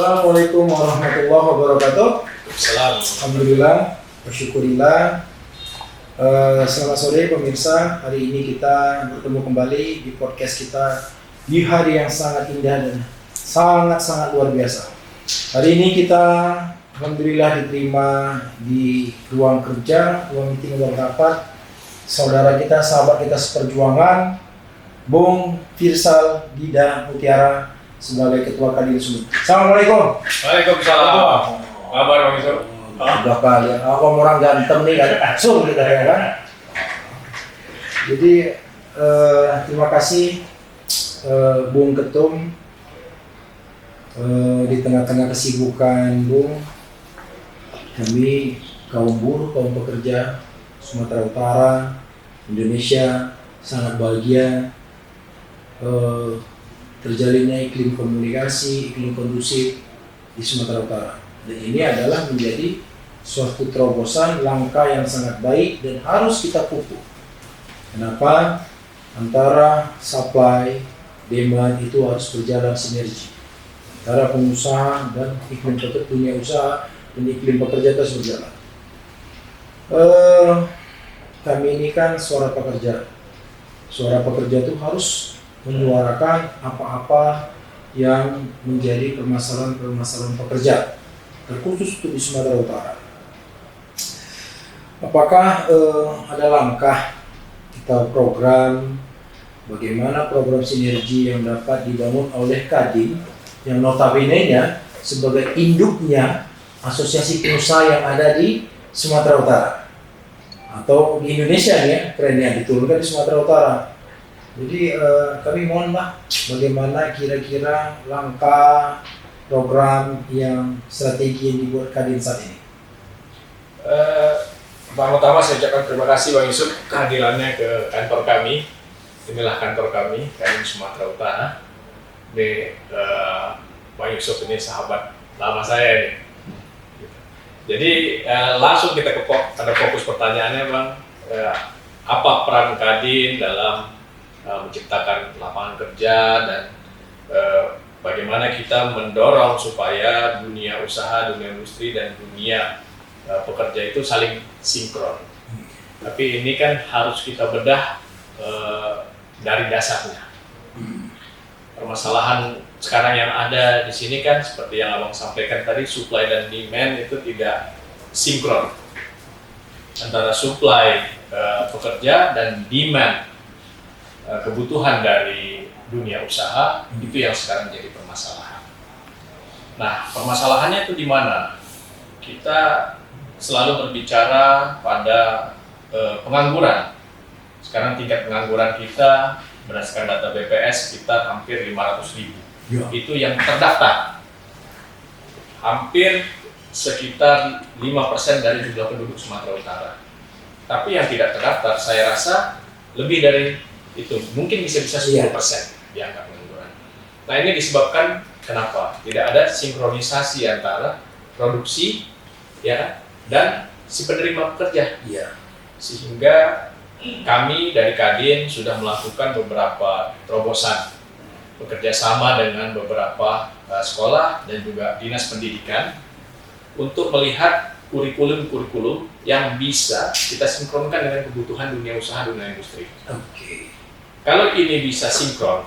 Assalamualaikum warahmatullahi wabarakatuh. Salam. Alhamdulillah, bersyukurillah. Selamat sore pemirsa. Hari ini kita bertemu kembali di podcast kita di hari yang sangat indah dan sangat luar biasa. Hari ini kita alhamdulillah diterima di ruang kerja, ruang meeting, ruang rapat. Saudara kita, sahabat kita seperjuangan, Bung Firsal Dida Mutiara sebagai Ketua Kadin Sumut. Assalamualaikum. Waalaikumsalam. Kabar Bang Yusuf? Udah kalian, orang ganteng nih kan, langsung kita ya kan. Jadi terima kasih Bung Ketum, di tengah-tengah kesibukan Bung, kami kaum buruh, kaum pekerja Sumatera Utara, Indonesia sangat bahagia terjalinnya iklim komunikasi, iklim kondusif di Sumatera Utara. Dan ini adalah menjadi suatu terobosan langkah yang sangat baik dan harus kita pupuk. Kenapa? Antara supply, demand itu harus berjalan sinergi. Antara pengusaha dan iklim dunia usaha dan iklim pekerja terus berjalan. Kami ini kan suara pekerja. Suara pekerja itu harus menyuarakan apa-apa yang menjadi permasalahan pekerja, terkhusus untuk di Sumatera Utara. Apakah ada langkah atau program, bagaimana program sinergi yang dapat dibangun oleh Kadin yang notabene-nya sebagai induknya asosiasi pengusaha yang ada di Sumatera Utara atau di Indonesia ya, kerennya diturunkan di Sumatera Utara. Jadi kami mohon Pak, bagaimana kira-kira langkah program yang strategi yang dibuat Kadin saat ini? Pertama saya ucapkan terima kasih Bang Yusuf kehadirannya ke kantor kami. Inilah kantor kami, Kadin Sumatera Utara. Ini Bang Yusuf ini sahabat lama saya ini. Jadi langsung kita pada fokus pertanyaannya Bang, apa peran Kadin dalam menciptakan lapangan kerja dan bagaimana kita mendorong supaya dunia usaha, dunia industri dan dunia pekerja itu saling sinkron. Tapi ini kan harus kita bedah dari dasarnya. Permasalahan sekarang yang ada di sini kan seperti yang Abang sampaikan tadi, supply dan demand itu tidak sinkron antara supply pekerja dan demand kebutuhan dari dunia usaha. Itu yang sekarang menjadi permasalahan. Nah, permasalahannya itu di mana? Kita selalu berbicara pada pengangguran. Sekarang tingkat pengangguran kita berdasarkan data BPS sekitar hampir 500.000. Ya. Itu yang terdaftar. Hampir sekitar 5% dari jumlah penduduk Sumatera Utara. Tapi yang tidak terdaftar saya rasa lebih dari itu, mungkin bisa-bisa 10% dianggap pengangguran. Nah, ini disebabkan kenapa? Tidak ada sinkronisasi antara produksi ya dan si penerima pekerja. Ya. Sehingga kami dari Kadin sudah melakukan beberapa terobosan bekerja sama dengan beberapa sekolah dan juga dinas pendidikan untuk melihat kurikulum-kurikulum yang bisa kita sinkronkan dengan kebutuhan dunia usaha, dunia industri. Oke. Kalau ini bisa sinkron,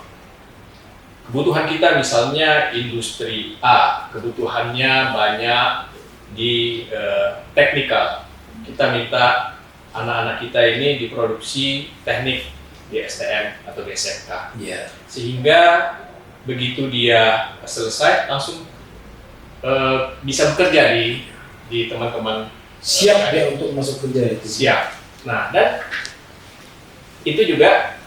kebutuhan kita misalnya industri A, kebutuhannya banyak di teknikal. Kita minta anak-anak kita ini diproduksi teknik di STM atau di SMK. Yeah. Sehingga begitu dia selesai langsung bisa bekerja di teman-teman. Siap dia untuk masuk kerja itu. Siap. Nah, dan itu juga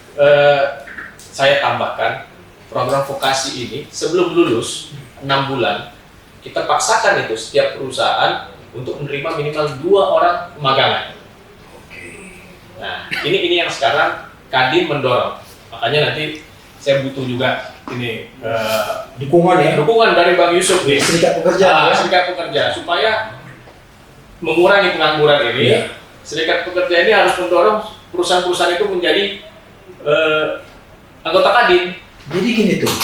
saya tambahkan program vokasi ini sebelum lulus 6 bulan kita paksakan itu setiap perusahaan untuk menerima minimal 2 orang pemagangan. Nah, ini yang sekarang Kadin mendorong. Makanya nanti saya butuh juga ini dukungan dari Bang Yusuf nih, Serikat Pekerja, Serikat Pekerja, supaya mengurangi pengangguran ini. Yeah. Serikat Pekerja ini harus mendorong perusahaan-perusahaan itu menjadi anggota Kadin. Jadi gini tuh,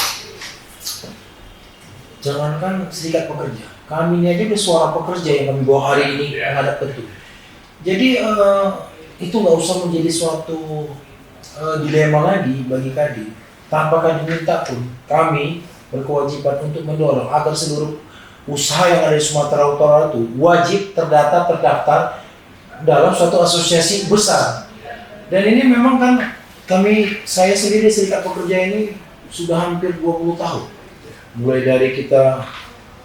jangankan serikat pekerja, kami ini aja udah suara pekerja yang kami bawa hari ini menghadap itu. Jadi itu nggak usah menjadi suatu dilema lagi bagi Kadin. Tanpa Kadin minta pun, kami berkewajiban untuk mendorong agar seluruh usaha yang ada di Sumatera Utara itu wajib terdaftar dalam suatu asosiasi besar. Dan ini memang kan saya sendiri serikat pekerja ini sudah hampir 20 tahun. Mulai dari kita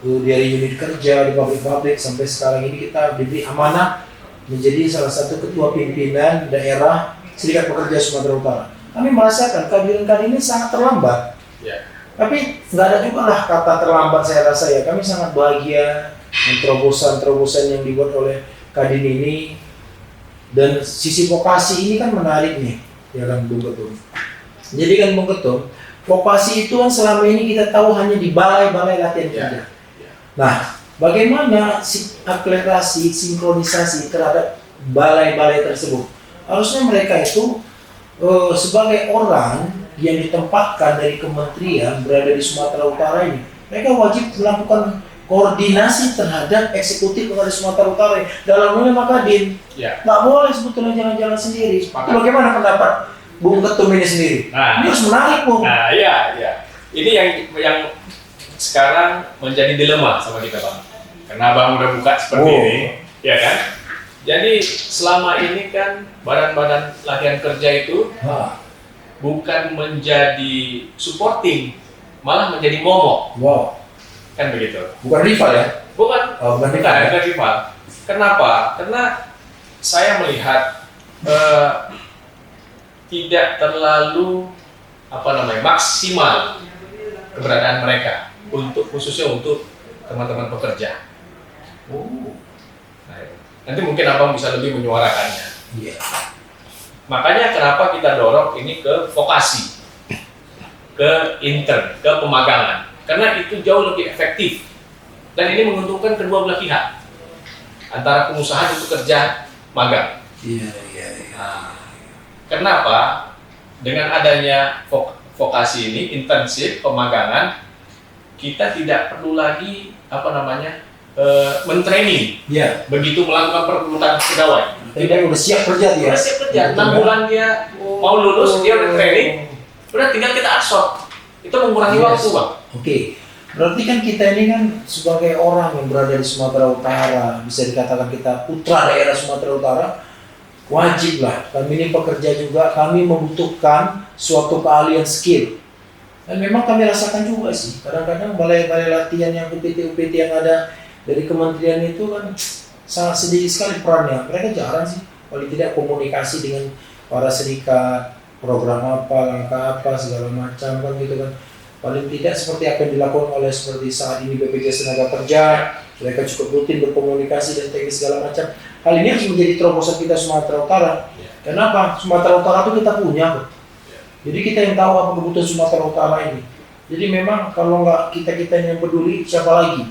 dari unit kerja di pabrik-pabrik sampai sekarang ini kita diberi amanah menjadi salah satu ketua pimpinan daerah Serikat Pekerja Sumatera Utara. Kami merasakan kehadiran Kadin ini sangat terlambat. Tapi nggak ada juga lah kata terlambat, saya rasa ya. Kami sangat bahagia dengan terobosan yang dibuat oleh Kadin ini. Dan sisi vokasi ini kan menarik nih, ya kan Bung Ketum. Jadi kan Bung Ketum, vokasi itu kan selama ini kita tahu hanya di balai-balai latihan kerja. Nah, bagaimana akselerasi, sinkronisasi terhadap balai-balai tersebut? Harusnya mereka itu sebagai orang yang ditempatkan dari kementerian berada di Sumatera Utara ini, mereka wajib melakukan koordinasi terhadap eksekutif yang ada di Sumatera Utara ini. Dalam hal Kadin, nggak boleh sebetulnya jalan-jalan sendiri. Bagaimana pendapat Bung Ketum ini sendiri? Ini harus menarik, Bung. Nah, iya. Ini yang sekarang menjadi dilema sama kita, Bang. Karena Bang udah buka seperti ini, ya kan? Jadi selama ini kan badan-badan latihan kerja itu bukan menjadi supporting, malah menjadi momok. Kan begitu. Bukan rival ya? Bukan rival. Kenapa? Karena saya melihat tidak terlalu maksimal keberadaan mereka khususnya untuk teman-teman pekerja. Nanti mungkin Abang bisa lebih menyuarakannya. Makanya kenapa kita dorong ini ke vokasi, ke intern, ke pemagangan. Karena itu jauh lebih efektif. Dan ini menguntungkan kedua belah pihak. Antara pengusaha dan pekerja magang. Kenapa? Dengan adanya vokasi ini, intensif, pemagangan, kita tidak perlu lagi mentraining. Begitu melakukan perlukan pegawai. Tidak udah siap kerja dia. Udah siap kerja. 6 bulan dia mau lulus, dia udah training. Udah tinggal kita absorb. Itu mengurangi waktu, Bang. Berarti kan kita ini kan sebagai orang yang berada di Sumatera Utara, bisa dikatakan kita putra daerah Sumatera Utara, wajib lah. Kami ini pekerja juga, kami membutuhkan suatu keahlian skill. Dan memang kami rasakan juga sih, kadang-kadang balai-balai latihan yang UPT-UPT yang ada dari kementerian itu kan sangat sedikit sekali perannya. Mereka jarang sih, paling tidak komunikasi dengan para serikat, program apa, langkah apa, segala macam kan gitu kan. Paling tidak seperti apa yang dilakukan oleh seperti saat ini BPJS Tenaga Kerja, mereka cukup rutin berkomunikasi dan teknis segala macam. Hal ini harus menjadi terobosan kita Sumatera Utara. Kenapa? Sumatera Utara itu kita punya. Jadi kita yang tahu apa kebutuhan Sumatera Utara ini. Jadi memang kalau nggak kita yang peduli, siapa lagi?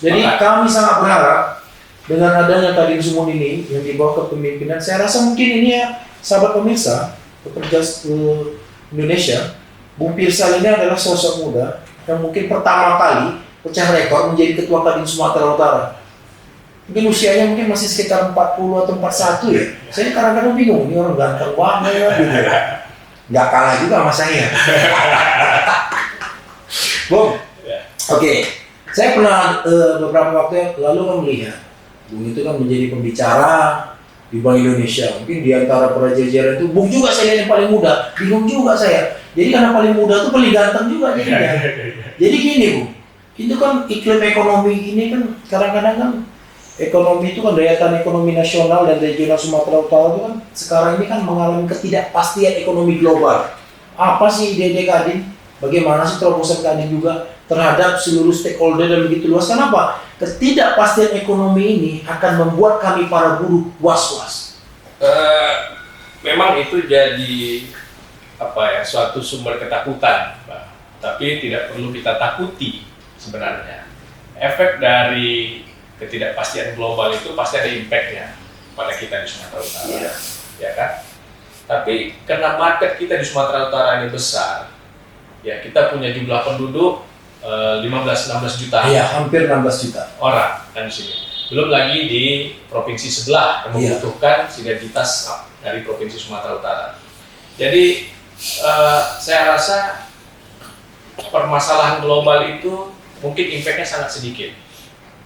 Jadi kami sangat berharap dengan adanya Kadin Sumun ini yang dibawa ke pemimpinan, saya rasa mungkin ini ya sahabat pemirsa, pekerja Indonesia, Bung Pirsal ini adalah sosok muda yang mungkin pertama kali pecah rekor menjadi ketua Kadin Sumatera Utara. Mungkin usianya mungkin masih sekitar 40 atau 41 ya. Saya kadang-kadang bingung, ini orang ganteng banget ya, gitu. Nggak kalah juga sama saya. Bung, oke. Saya pernah beberapa waktu yang lalu kan melihat Bung itu kan menjadi pembicara di Bank Indonesia. Mungkin di antara para jajaran itu Bung juga saya lihat yang paling muda. Bingung juga saya. Jadi karena paling muda itu paling ganteng juga jadinya. Jadi gini Bung, itu kan iklim ekonomi ini kan kadang-kadang kan ekonomi itu kan daya tahan ekonomi nasional dan regional Sumatera Utara itu kan sekarang ini kan mengalami ketidakpastian ekonomi global. Apa sih ide Kadin? Bagaimana sih terobosan Kadin juga terhadap seluruh stakeholder dan begitu luas? Kenapa? Ketidakpastian ekonomi ini akan membuat kami para buruh was-was. Memang itu jadi suatu sumber ketakutan, Pak. Tapi tidak perlu kita takuti sebenarnya. Efek dari ketidakpastian global itu pasti ada impact-nya pada kita di Sumatera Utara, ya kan? Tapi karena market kita di Sumatera Utara ini besar, ya kita punya jumlah penduduk 15-16 juta Iya, hampir 16 juta. orang kan di sini. Belum lagi di provinsi sebelah yang membutuhkan sinergitas dari provinsi Sumatera Utara. Jadi saya rasa permasalahan global itu mungkin impact-nya sangat sedikit.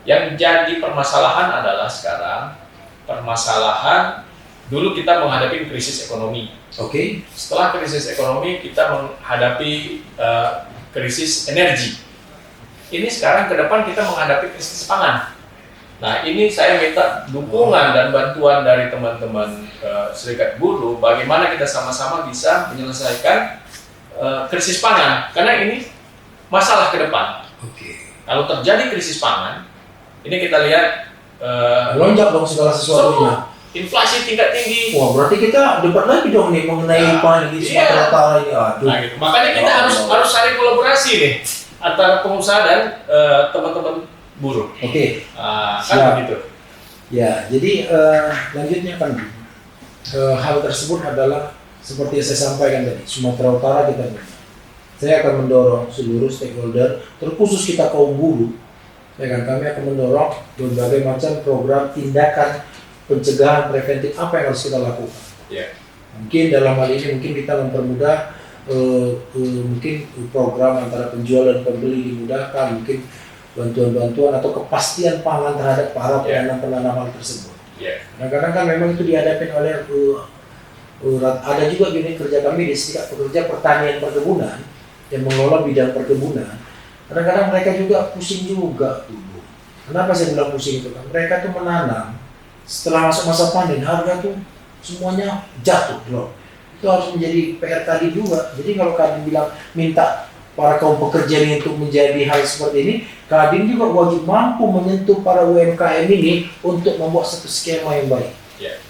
Yang jadi permasalahan adalah sekarang permasalahan dulu kita menghadapi krisis ekonomi. Oke. Setelah krisis ekonomi kita menghadapi krisis energi. Ini sekarang ke depan kita menghadapi krisis pangan. Nah, ini saya minta dukungan dan bantuan dari teman-teman Serikat Buruh bagaimana kita sama-sama bisa menyelesaikan krisis pangan, karena ini masalah ke depan. Oke. Kalau terjadi krisis pangan, ini kita lihat Lonjak dong segala sesuatunya. inflasi tingkat tinggi. Wah, berarti kita debat lagi dong nih mengenai pangan di Sumatera Utara ini. Aduh. Nah, gitu. Makanya kita harus saling kolaborasi nih antara pengusaha dan teman-teman buruh. Oke. Kan begitu. Ya, jadi lanjutnya kan hal tersebut adalah seperti yang saya sampaikan tadi, Sumatera Utara kita punya. Saya akan mendorong seluruh stakeholder, terkhusus kita kaum buruh, ya kan, kami akan mendorong berbagai macam program tindakan pencegahan preventif apa yang harus kita lakukan. Yeah. Mungkin dalam hal ini mungkin kita mempermudah mungkin program antara penjual dan pembeli dimudahkan, mungkin bantuan-bantuan atau kepastian pangan terhadap para penanam hal tersebut. Kadang-kadang kan memang itu dihadapi oleh ada juga unit kerja kami di Serikat Pekerja Pertanian Perkebunan yang mengelola bidang perkebunan. Kadang-kadang mereka juga pusing juga tuh. Kenapa saya bilang pusing itu kan? Mereka tuh menanam, setelah masuk masa panen harga tuh semuanya jatuh loh. Itu harus menjadi PR Kadin juga. Jadi kalau Kadin bilang minta para kaum pekerja ini untuk menjadi hal seperti ini, Kadin juga wajib mampu menyentuh para UMKM ini untuk membuat satu skema yang baik.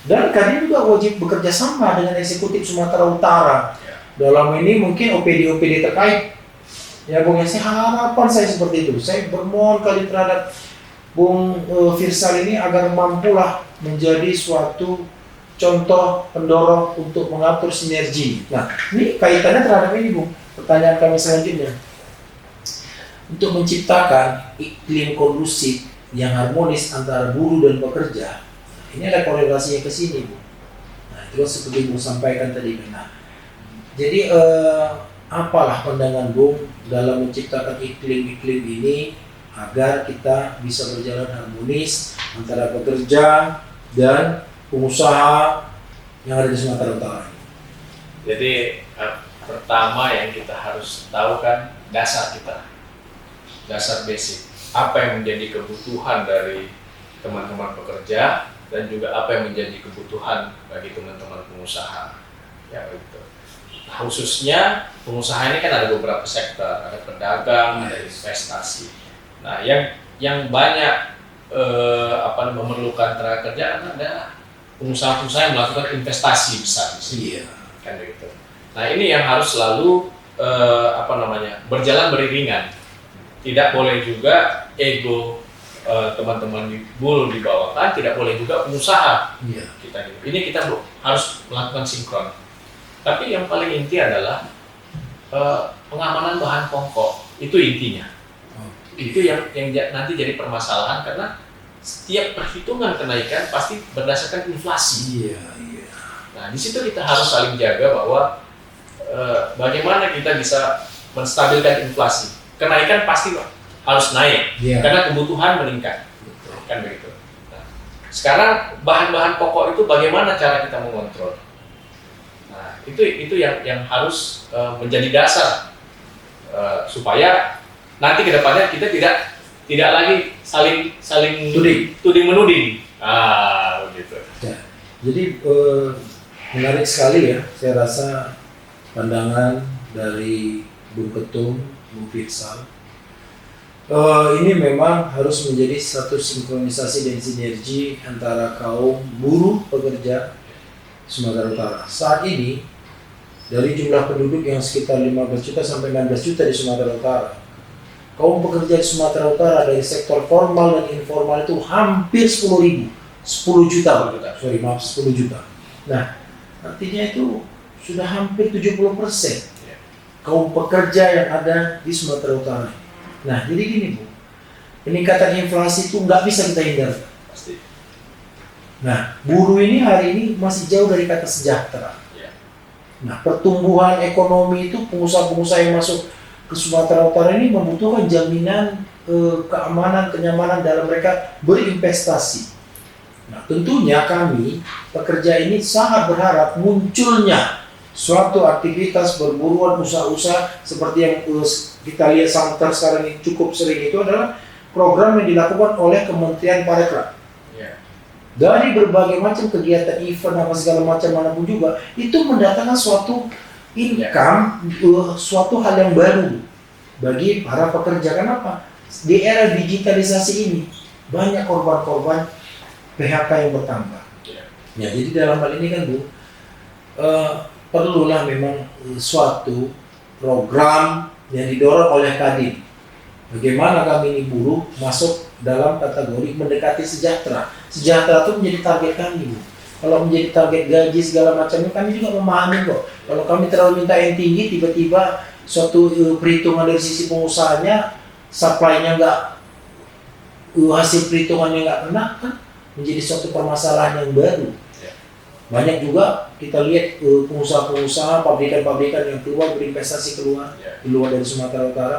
Dan Kadin juga wajib bekerja sama dengan eksekutif Sumatera Utara. Dalam ini mungkin OPD-OPD terkait. Ya Bung, harapan saya seperti itu. Saya bermohon kali terhadap Bung Firsal ini agar mampulah menjadi suatu contoh pendorong untuk mengatur sinergi. Nah, ini kaitannya terhadap ini, Bung. Pertanyaan kami selanjutnya. Untuk menciptakan iklim kondusif yang harmonis antara buruh dan pekerja, ini ada korelasinya ke sini, Bu. Nah, itu seperti Bung sampaikan tadi. Nah, jadi apalah pandangan Bung dalam menciptakan iklim-iklim ini agar kita bisa berjalan harmonis antara pekerja dan pengusaha yang ada di Sumatera Utara. Jadi pertama yang kita harus tahu kan dasar kita, dasar basic, apa yang menjadi kebutuhan dari teman-teman pekerja dan juga apa yang menjadi kebutuhan bagi teman-teman pengusaha, ya begitu. Khususnya pengusaha ini kan ada beberapa sektor, ada pedagang, ada investasi. Nah, yang banyak memerlukan tenaga kerja ada pengusaha-pengusaha yang melakukan investasi besar di sini, kan begitu. Nah, ini yang harus selalu berjalan beriringan. Tidak boleh juga ego teman-teman di buruh dibawakan, tidak boleh juga pengusaha. Ini kita harus melakukan sinkron. Tapi yang paling inti adalah pengamanan bahan pokok, itu intinya. Itu yang nanti jadi permasalahan karena setiap perhitungan kenaikan pasti berdasarkan inflasi. Nah, di situ kita harus saling jaga bahwa bagaimana kita bisa menstabilkan inflasi. Kenaikan pasti harus naik karena kebutuhan meningkat, kan begitu. Nah, sekarang bahan-bahan pokok itu bagaimana cara kita mengontrol? Nah, itu yang harus menjadi dasar supaya nanti kedepannya kita tidak lagi saling tuding menuding. Begitu. Ya, jadi menarik sekali ya. Saya rasa pandangan dari Bung Ketum, Bung Firsal. Ini memang harus menjadi satu sinkronisasi dan sinergi antara kaum buruh pekerja Sumatera Utara. Saat ini dari jumlah penduduk yang sekitar 15 juta sampai 16 juta di Sumatera Utara, kaum pekerja di Sumatera Utara dari sektor formal dan informal itu hampir 10 juta. Nah, artinya itu sudah hampir 70% kaum pekerja yang ada di Sumatera Utara. Nah, jadi gini Bu, peningkatan inflasi itu nggak bisa kita hindarkan. Pasti. Nah, buruh ini hari ini masih jauh dari kata sejahtera. Ya. Nah, pertumbuhan ekonomi itu pengusaha-pengusaha yang masuk ke Sumatera Utara ini membutuhkan jaminan keamanan, kenyamanan dalam mereka berinvestasi. Nah, tentunya kami pekerja ini sangat berharap munculnya suatu aktivitas perburuan usaha-usaha seperti yang kita lihat sekarang ini cukup sering, itu adalah program yang dilakukan oleh Kementerian Pariwisata. Ya. Dari berbagai macam kegiatan event apa segala macam manapun juga itu mendatangkan suatu income, suatu hal yang baru bagi para pekerja. Kenapa? Di era digitalisasi ini banyak korban-korban PHK yang bertambah. Ya, jadi dalam hal ini kan Bu, perlulah memang suatu program yang didorong oleh Kadin. Bagaimana kami ini buruh masuk dalam kategori mendekati sejahtera. Sejahtera itu menjadi target kami Bu. Kalau menjadi target gaji segala macamnya kami juga memahami kok. Kalau kami terlalu minta yang tinggi, tiba-tiba suatu perhitungan dari sisi pengusahanya, supply-nya nggak, hasil perhitungannya nggak kena, kan menjadi suatu permasalahan yang baru. Banyak juga kita lihat pengusaha-pengusaha, pabrikan-pabrikan yang keluar berinvestasi keluar di luar dari Sumatera Utara.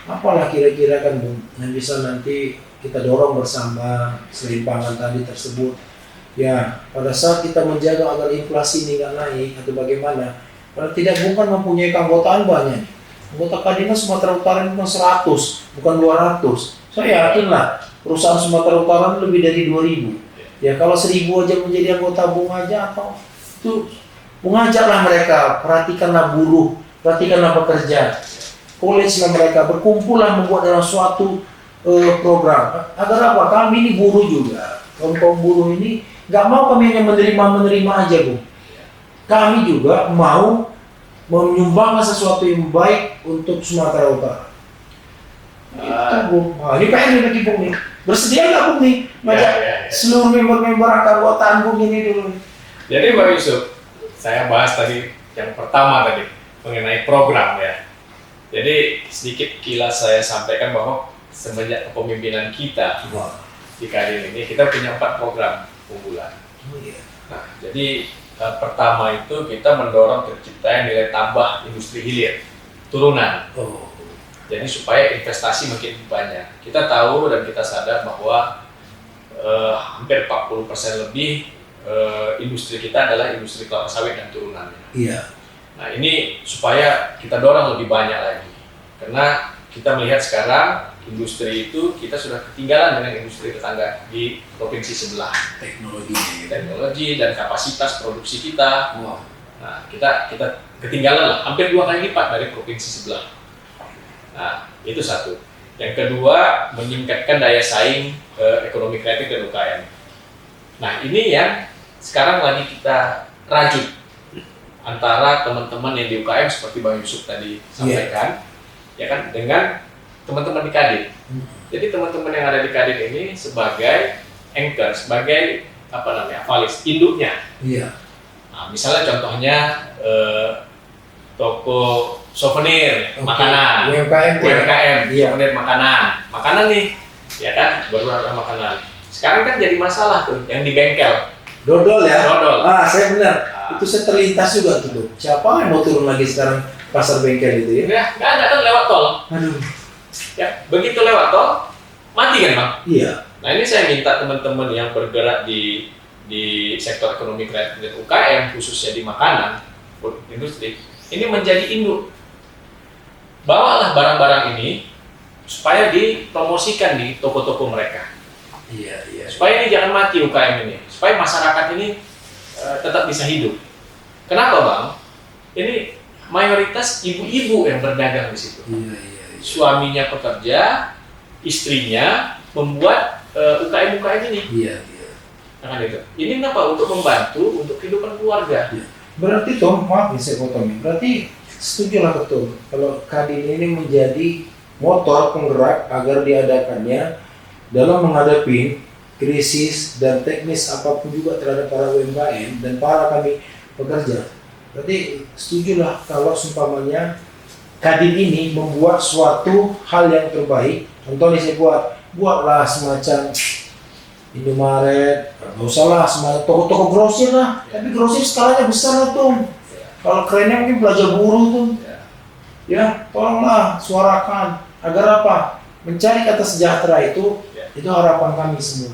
Apalah kira-kira kan Bu, yang bisa nanti kita dorong bersama selain pangan tadi tersebut. Ya, pada saat kita menjaga agar inflasi ini nggak naik atau bagaimana, karena tidak bukan mempunyai keanggotaan banyak. Anggota Kadin Sumatera Utara itu 100, bukan 200. Saya yakin lah perusahaan Sumatera Utara lebih dari 2.000. Ya kalau 1.000 aja menjadi anggota Bung aja, atau itu mengajarlah mereka, perhatikanlah buruh, perhatikanlah pekerja, college-lah mereka, berkumpullah membuat dalam suatu program. Agar apa? Kami ini buruh juga, kaum buruh ini nggak mau kami hanya menerima aja Bu. Kami juga mau menyumbangkan sesuatu yang baik untuk Sumatera Utara. Itu Bu. Nah, ini PR bagi Bung nih. Bersedia nggak Bung nih? Ngajak seluruh member-member keanggotaan Bung ini dulu. Jadi Pak Yusuf, saya bahas tadi yang pertama tadi mengenai program ya. Jadi sedikit kilas saya sampaikan bahwa semenjak kepemimpinan kita di Kadin ini kita punya 4 program unggulan. Nah, jadi pertama itu kita mendorong terciptanya nilai tambah industri hilir turunan. Jadi supaya investasi makin banyak. Kita tahu dan kita sadar bahwa hampir 40% lebih industri kita adalah industri kelapa sawit dan turunannya. Iya. Nah ini supaya kita dorong lebih banyak lagi. Karena kita melihat sekarang industri itu kita sudah ketinggalan dengan industri tetangga di provinsi sebelah. Teknologi dan kapasitas produksi kita. Nah kita ketinggalan lah, hampir 2 kali lipat dari provinsi sebelah. Nah, itu satu. Yang kedua, meningkatkan daya saing ekonomi kreatif dan UKM. Nah, ini yang sekarang lagi kita rajut antara teman-teman yang di UKM seperti Bang Yusuf tadi sampaikan, ya kan, dengan teman-teman di Kadin. Jadi teman-teman yang ada di Kadin ini sebagai anchor, sebagai avalis, induknya. Iya. Nah, misalnya contohnya toko souvenir, makanan, UMKM, souvenir makanan nih, ya kan, baru ada makanan. Sekarang kan jadi masalah tuh, yang di bengkel. Dodol ya? Dodol. Saya benar. Itu saya terlintas juga tuh. Siapa yang mau turun lagi sekarang pasar bengkel itu ya? Nggak ada kan lewat tol. Aduh. Ya, begitu lewat tol, mati kan Bang? Iya. Nah ini saya minta teman-teman yang bergerak di sektor ekonomi kreatif dan UKM, khususnya di makanan, industri, ini menjadi induk. Bawalah barang-barang ini supaya dipromosikan di toko-toko mereka. Iya. Supaya ini jangan mati UKM ini, supaya masyarakat ini tetap bisa hidup. Kenapa Bang? Ini mayoritas ibu-ibu yang berdagang di situ. Iya. Suaminya pekerja, istrinya membuat UKM ini. Iya. Nah, itu. Ini kenapa? Untuk membantu untuk kehidupan keluarga. Iya. Berarti Tom, maaf nih saya potong. Berarti setujulah betul kalau Kadin ini menjadi motor penggerak agar diadakannya dalam menghadapi krisis dan teknis apapun juga terhadap para UMKM dan para kami pekerja. Berarti setujulah kalau seumpamanya Kadin ini membuat suatu hal yang terbaik. Contoh nih saya buatlah semacam Indomaret, nggak usah lah semacam toko-toko grosir lah. Tapi grosir skalanya besar lah tuh. Kalau kerennya mungkin Plaza Buruh tuh. Ya, tolonglah suarakan agar apa? Mencari kata sejahtera itu harapan kami semua.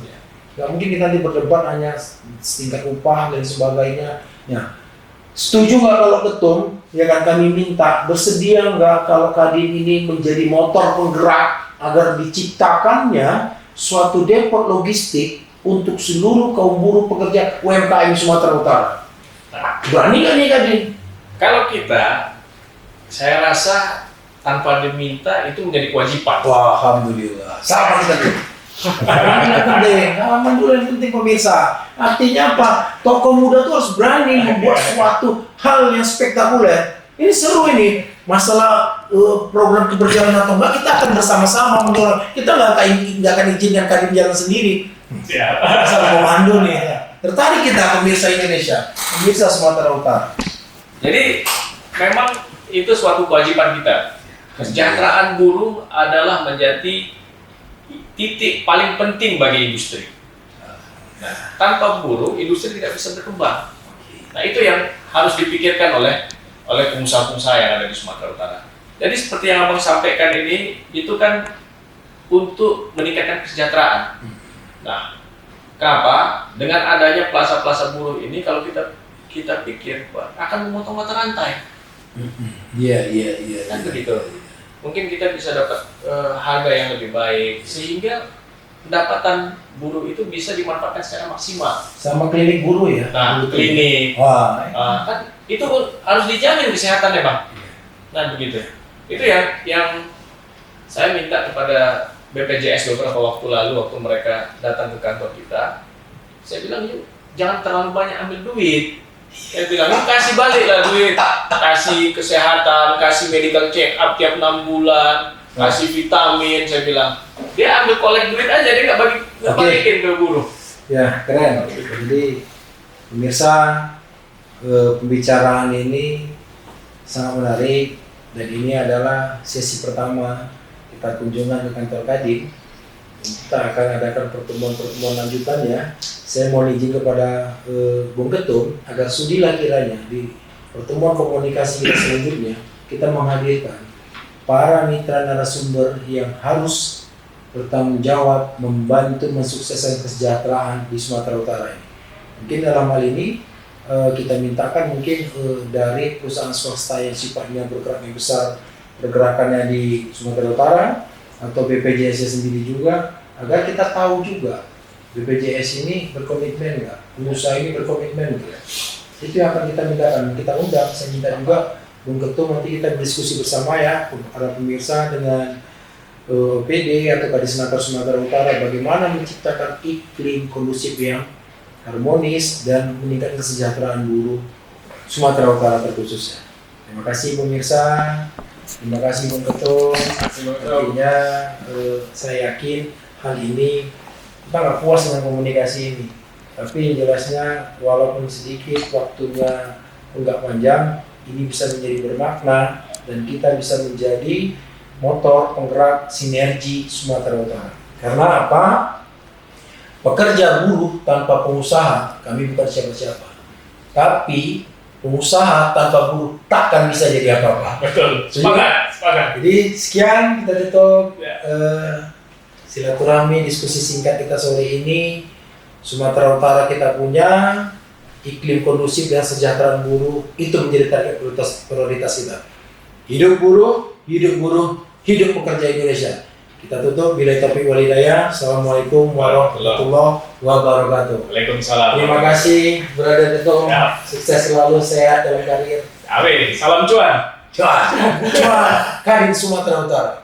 Gak mungkin kita nanti berdebat hanya setingkat upah dan sebagainya. Ya, setuju nggak kalau ketum? Ya kan kami minta bersedia nggak kalau Kadin ini menjadi motor penggerak agar diciptakannya suatu depot logistik untuk seluruh kaum buruh pekerja UMKM Sumatera Utara. Berani nggak nih Kadin? Kalau kita, saya rasa tanpa diminta itu menjadi kewajiban. Wah, alhamdulillah. Sama kita tuh. Halaman dulu yang penting pemirsa. Artinya apa? Tokoh muda tuh harus berani membuat suatu hal yang spektakuler. Ini seru ini. Masalah program keberjalanan atau enggak, kita akan bersama-sama mendorong. Kita nggak akan izinkan Kadin jalan sendiri. Masalah komando nih. Tertarik kita pemirsa Indonesia, pemirsa Sumatera Utara. Jadi memang itu suatu kewajiban kita. Kesejahteraan buruh adalah menjadi titik paling penting bagi industri. Nah, tanpa buruh, industri tidak bisa berkembang. Nah, itu yang harus dipikirkan oleh pengusaha-pengusaha yang ada di Sumatera Utara. Jadi seperti yang Abang sampaikan ini, itu kan untuk meningkatkan kesejahteraan. Nah, kenapa? Dengan adanya plaza-plaza buruh ini, kalau kita pikir akan memotong mata rantai. Iya. Kan begitu. Mungkin kita bisa dapat harga yang lebih baik sehingga pendapatan buruh itu bisa dimanfaatkan secara maksimal. Sama klinik buruh ya. Nah, klinik. Wah, Kan itu harus dijamin kesehatannya, Bang. Nah, begitu. Itu yang saya minta kepada BPJS beberapa waktu lalu waktu mereka datang ke kantor kita. Saya bilang, "Yuk, jangan terlalu banyak ambil duit." Saya bilang, kasih balik lah duit, kasih kesehatan, kasih medical check up tiap 6 bulan, kasih vitamin. Saya bilang, dia ambil kolek duit aja, dia nggak bagiin ke buruh. Ya, keren. Jadi pemirsa, pembicaraan ini sangat menarik dan ini adalah sesi pertama kita kunjungan ke kantor Kadin. Kita akan adakan pertemuan lanjutannya. Saya mohon izin kepada Bung Ketum agar sudilah kiranya di pertemuan komunikasi kita selanjutnya kita menghadirkan para mitra narasumber yang harus bertanggung jawab membantu mensukseskan kesejahteraan di Sumatera Utara ini. Mungkin dalam hal ini kita mintakan mungkin dari perusahaan swasta yang sifatnya bergerak yang besar pergerakannya di Sumatera Utara atau BPJS sendiri juga agar kita tahu juga BPJS ini berkomitmen nggak, pengusaha ini berkomitmen nggak. Itu yang akan kita mintakan, kita undang. Saya minta juga Bung Ketum nanti kita berdiskusi bersama ya para pemirsa dengan PD atau Kadisnaker Sumatera Utara bagaimana menciptakan iklim kondusif yang harmonis dan meningkatkan kesejahteraan buruh Sumatera Utara terkhususnya. Terima kasih pemirsa, terima kasih Bung Ketum. Artinya saya yakin hal ini kita nggak puas dengan komunikasi ini, tapi jelasnya walaupun sedikit waktunya nggak panjang, ini bisa menjadi bermakna dan kita bisa menjadi motor penggerak sinergi Sumatera Utara. Karena apa? Pekerja buruh tanpa pengusaha, kami bukan siapa-siapa. Tapi pengusaha tanpa buruh takkan bisa jadi apa-apa. Betul. Semangat. Jadi sekian kita tutup. Silaturahmi diskusi singkat kita sore ini. Sumatera Utara kita punya iklim kondusif dan kesejahteraan buruh itu menjadi target prioritas kita. Hidup buruh, hidup pekerja Indonesia. Kita tutup bila taufiq wal hidayah. Assalamualaikum warahmatullahi wabarakatuh. Waalaikumsalam. Terima kasih Brother Ketum. Ya. Sukses selalu, sehat dalam karir. Amin. Salam cuan. Cuan Kadin Sumatera Utara.